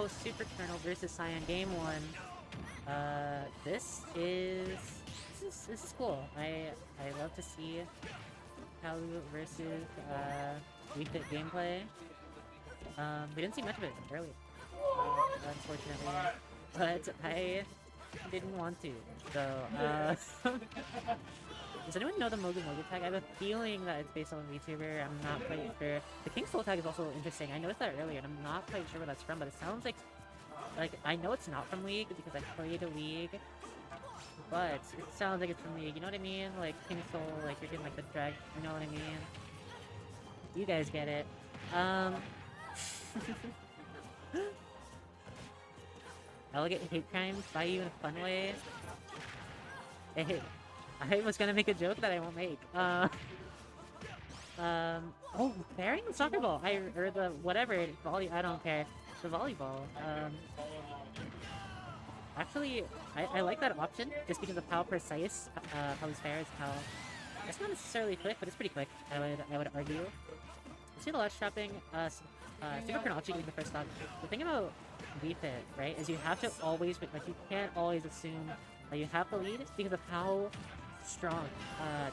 go SuperKernel versus Cyan Game 1. This is cool. I love to see Palu versus Wii Fit gameplay. We didn't see much of it earlier, unfortunately, but I didn't want to. So, does anyone know the Mogu Mogu tag? I have a feeling that it's based on a VTuber. I'm not quite sure. The King Soul tag is also interesting. I noticed that earlier, and I'm not quite sure where that's from, but it sounds like I know it's not from League because I played a League, but it sounds like it's from League. You know what I mean? Like King Soul, like you're getting like the drag. You know what I mean? You guys get it. Elegant hate crimes by you in a fun way. I was gonna make a joke that I won't make. Oh, bearing the soccer ball. Or the whatever I don't care. The volleyball. Actually, I like that option just because of how precise Palu's fair is. How it's not necessarily quick, but it's pretty quick. I would argue. See the ledge trapping. SuperKernel actually getting the first stock. The thing about Wii Fit, right, is you have to always like you can't always assume that you have the lead because of how strong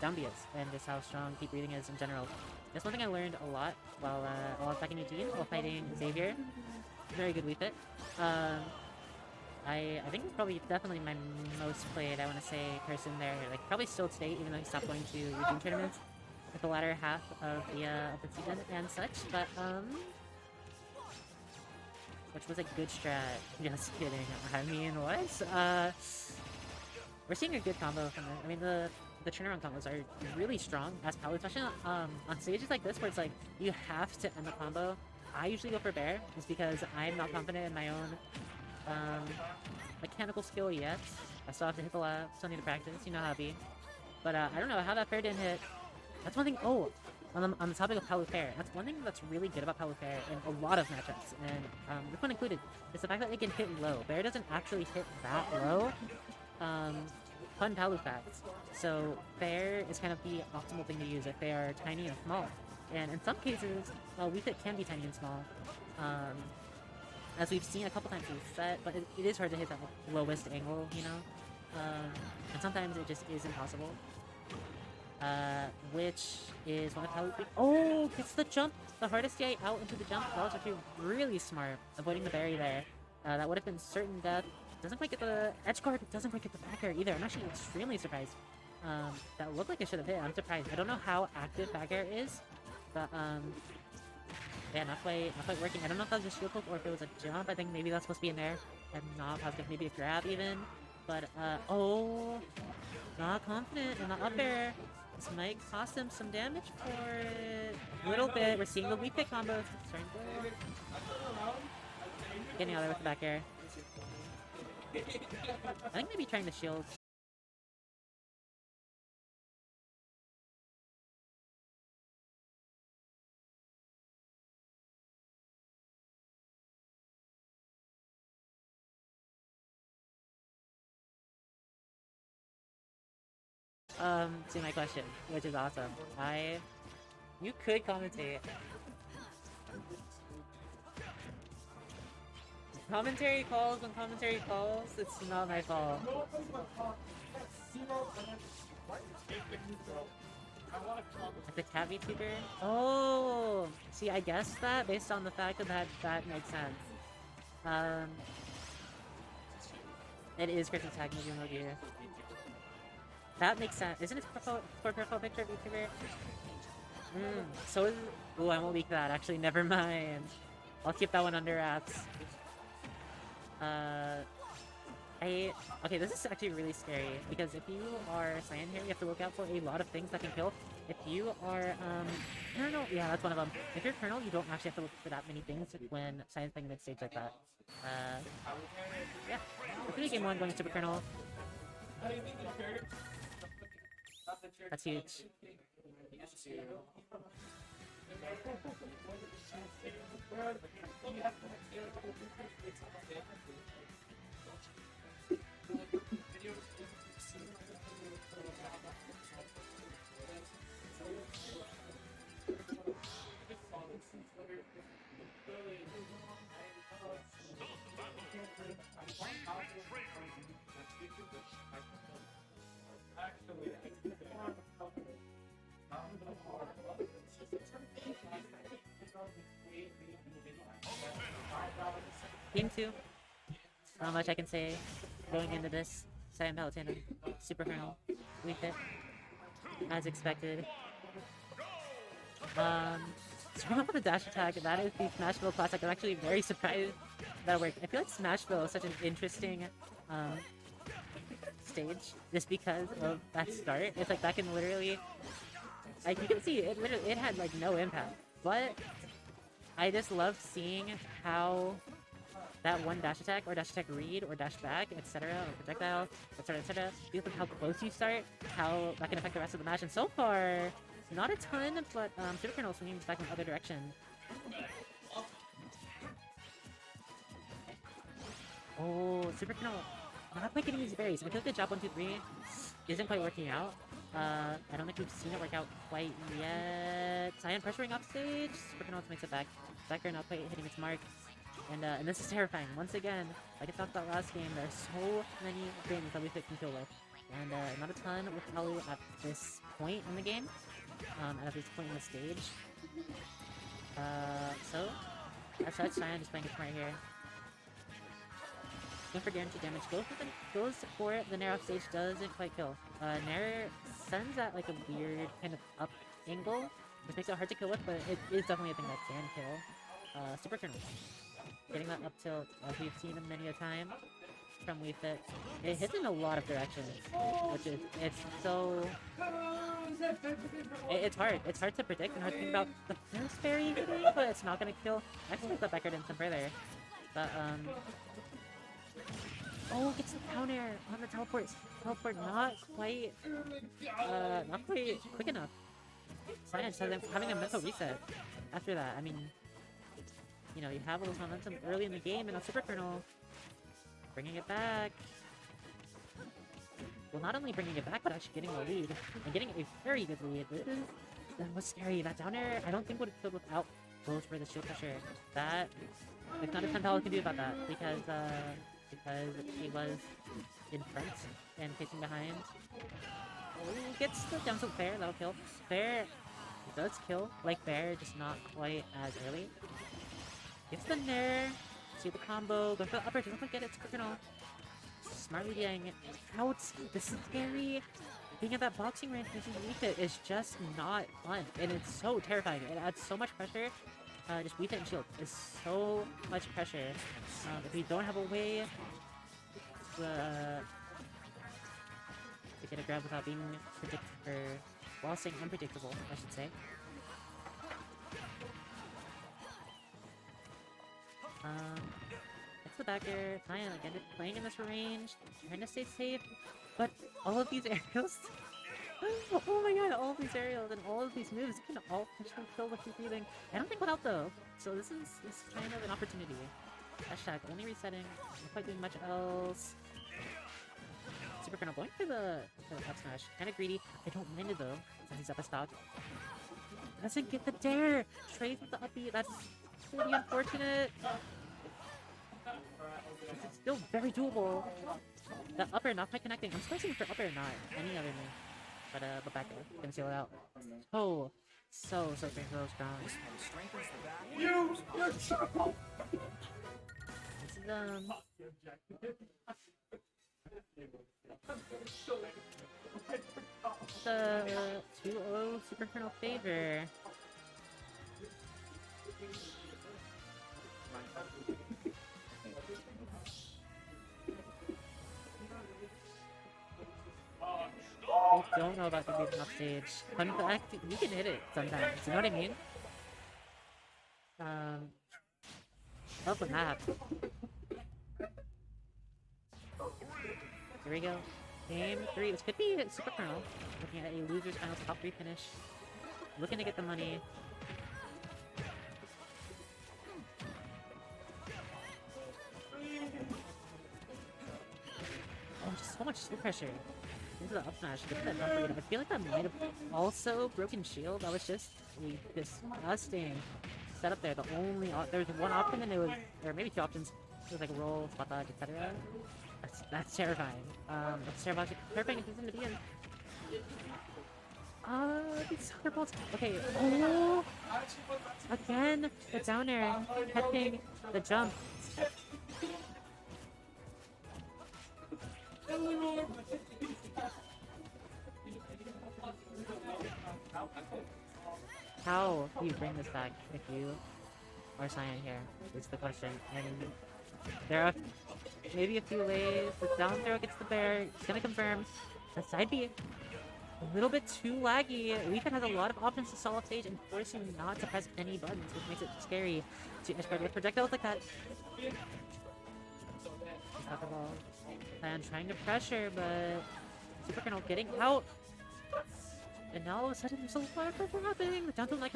down B is and just how strong keep breathing is in general. That's one thing I learned a lot while attacking new team while fighting Xavier. Very good Wii Fit. I think it's probably definitely my most played, I want to say, person there. Like probably still today, even though he stopped going to Eugene tournaments at the latter half of the season and such. But which was a good strat. Just kidding. I mean, what? We're seeing a good combo from it. I mean, the turnaround combos are really strong as Palu, especially on stages like this where it's like you have to end the combo. I usually go for bear, just because I'm not confident in my own mechanical skill yet. I still have to hit the lab, still need to practice, you know how it be. But I don't know how that fair didn't hit. That's one thing. Oh, on the topic of Palu fair, that's one thing that's really good about Palu fair in a lot of matchups, and this one included, is the fact that it can hit low. Bear doesn't actually hit that low. Fun Palu facts. So fair is kind of the optimal thing to use if they are tiny and small. And in some cases, Wii Fit can be tiny and small. As we've seen a couple times in the set, but it is hard to hit that lowest angle, you know? And sometimes it just is impossible. Which is one of Palu's big— oh, gets the jump! The hardest DI out into the jump. That was actually really smart, avoiding the berry there. That would have been certain death. Doesn't quite get the edge guard, doesn't quite get the back air either. I'm actually extremely surprised. That looked like it should have hit. I'm surprised. I don't know how active back air is, but yeah, not quite working. I don't know if that was a shield poke or if it was a jump. I think maybe that's supposed to be in there. I'm not positive. Maybe a grab even. But oh, not confident in the up air. This might cost him some damage for it. A little bit. We're seeing the Wii Fit combos starting to go. Getting out there with the back air. I think maybe trying to shield. To my question, which is awesome. You could commentate. Commentary calls when commentary calls, it's not my fault. Like the cat VTuber? Oh! See, I guessed that based on the fact that that makes sense. It is Christmas tag Mogu. That makes sense. Isn't it for profile picture VTuber? So is— ooh, I won't leak that. Actually, never mind. I'll keep that one under wraps. Okay, this is actually really scary, because if you are Cyan here, you have to look out for a lot of things that can kill. If you are, Kernel, yeah, that's one of them. If you're Kernel, you don't actually have to look for that many things when Cyan's playing mid-stage like that. Yeah. Hopefully game 1 going SuperKernel. That's huge. Game 2. Not much I can say going into this. Cyan Palutena, SuperKernel, we hit as expected. Starting off with the dash attack, that is the Smashville classic. I'm actually very surprised that worked. I feel like Smashville is such an interesting stage just because of that start. It's like that can literally, like you can see it had like no impact, but I just love seeing how that one dash attack or dash attack read or dash back, etc., or projectile, etc., because of how close you start, how that can affect the rest of the match. And so far, not a ton, but SuperKernel swinging back in the other direction. Oh, SuperKernel not quite getting these berries. I feel like the jab 1, 2, 3 isn't quite working out. I don't think we've seen it work out quite yet. Cyan pressuring off stage. SuperKernel makes it back. Backer not quite hitting its mark. And this is terrifying. Once again, like I talked about last game, there are so many things that we can kill with. And not a ton with Palu at this point in the game. At this point in the stage. So, as such, Cyan just playing it smart here. Going for guaranteed damage. Goes for the Nair off stage, doesn't quite kill. Nair sends at like a weird kind of up angle, which makes it hard to kill with, but it is definitely a thing that can kill. SuperKernel. Getting that up tilt, as we've seen him many a time from Wii Fit. It hits in a lot of directions, which is, it's so... It's hard. It's hard to predict and hard to think about the first fairy hitting, but it's not gonna kill. I expect that Becker didn't some further. But, oh, gets the down air on the teleport. Teleport not quite quick enough. Cyan having a mental reset after that. I mean, you know, you have all this momentum early in the game, and a SuperKernel bringing it back. Well, not only bringing it back, but actually getting the lead. And getting a very good lead. That was scary. That down air, I don't think would have killed without both for the shield pressure. That, there's not a ton Palu can do about that, because he was in front and facing behind. Oh, gets the down tilt fair, that'll kill. Fair does kill, like fair, just not quite as early. Gets the Nair, see the combo, go for the upper, doesn't quite get it, SuperKernel. Smartly getting it out. This is scary. Being at that boxing range using Wii Fit is just not fun, and it's so terrifying. It adds so much pressure. Just Wii Fit and shield is so much pressure. If we don't have a way to get a grab without being while staying unpredictable, I should say. It's the backer. Cyan again playing in this range, trying to stay safe, but all of these aerials. Oh my god, all of these aerials and all of these moves can all potentially kill with your breathing. I don't think without though. So this is kind of an opportunity. Hashtag only resetting, not quite doing much else. SuperKernel going for the up smash. Kind of greedy. I don't mind it though, since he's up a stock. Doesn't get the dare! Trades with the uppy, that's really unfortunate. This is still very doable. The upper not quite connecting. I'm surprised for upper not any other move. But back there, gonna seal it out. Oh, so strong. You're triple. This is the 2-0 SuperKernel favor. I don't know about the beating off stage. Fun fact, you can hit it sometimes, you know what I mean? Love the map. Here we go. Game 3. This could be SuperKernel. Looking at a loser's finals top 3 finish. Looking to get the money. Oh, just so much shield pressure. Into the up smash. Get that upgrade. I feel like that might have also broken shield. That was just disgusting setup there. There was one option and it was, or maybe 2 options. It was like roll, spot dodge, etc. That's terrifying. That's terrifying. Terrifying if it's in the end. These thunderbolts. Okay. Oh, again, the down air, catching the jump. How do you bring this back if you are Cyan here? Is the question. And there are maybe a few ways. The down throw gets the bear. He's gonna confirm. The side B, a little bit too laggy. Weekend has a lot of options to solve stage and force you not to press any buttons, which makes it scary to edgeguard with projectiles like that. Cyan trying to pressure, but SuperKernel getting out. And now all of a sudden there's a lot of pressure happening. The down tilt not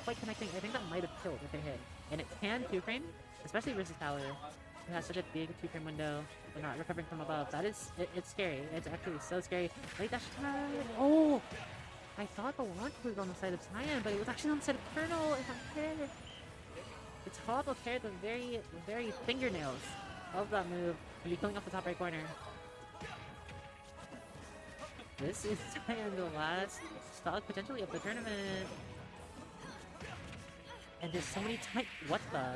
quite connecting. I think that might have killed if it hit. And it can 2-frame, especially versus Power, who has such a big 2-frame window. They're not recovering from above. That is, it's scary. It's actually so scary. Late dash attack. Oh! I thought the launch was on the side of Cyan, but it was actually on the side of Kernel. If I'm fair. The top of hair, the very fingernails of that move, will be killing off the top right corner. This is the last stock potentially of the tournament. And there's so many times. What the?